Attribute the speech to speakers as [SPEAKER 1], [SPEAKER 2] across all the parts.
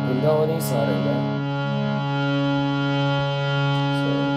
[SPEAKER 1] Vrindavani Saranga. So,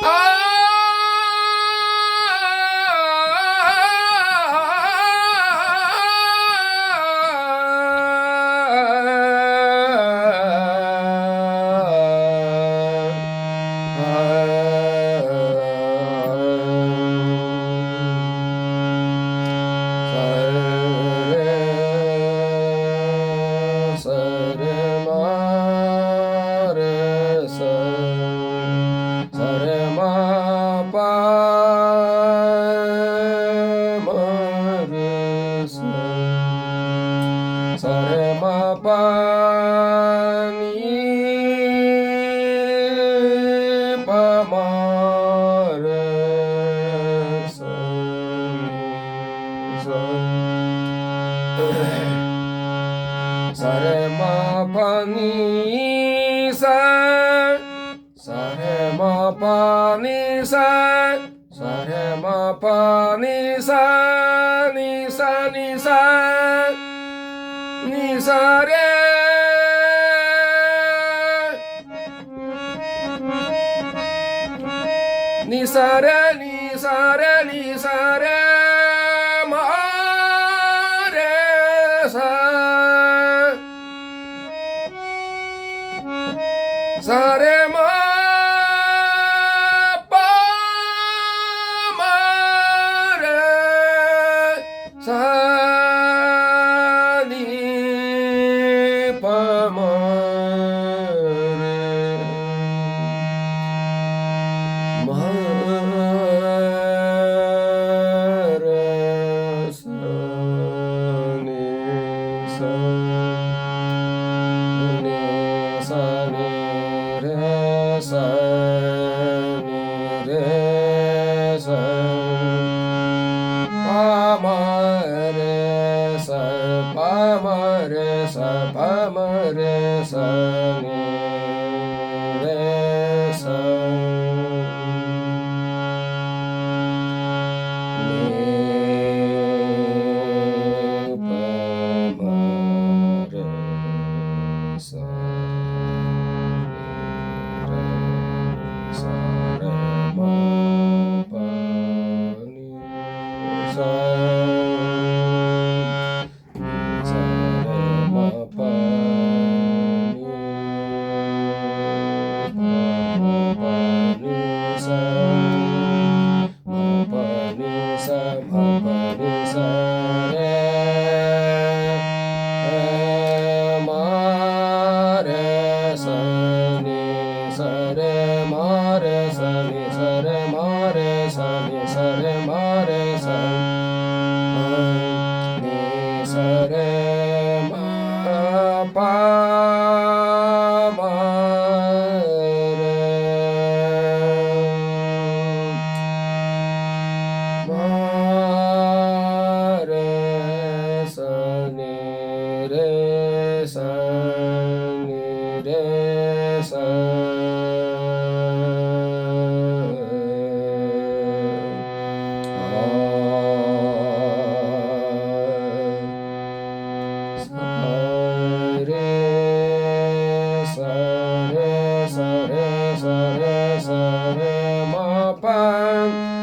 [SPEAKER 2] Ah!
[SPEAKER 1] pa ma re sa sa sa re ma pa ni sa sa re ma pa ni sa sa re ma pa ni sa ni sa ni sa ni sa re ni sa re ni sa re ni sa re ma re sa sa re ma pa ma re sa ni pa ma re ma re sa ni sa ni sa ni re sa ni re sa pa ma re sa pa ma re sa pa ma re sa ni re sa ni pa ma re sa ni re sa re ma pa ni sa sa re ma pa ni pa ni sa ma pa ni sa ma pa ni sa re ma re sa ni sa re ma re sa ni sa re ma re sa ni sa re ma re sa ni sa re ma pa ma re ma re sa ni re sa ni re sa sa re sa re sa re sa re ma pa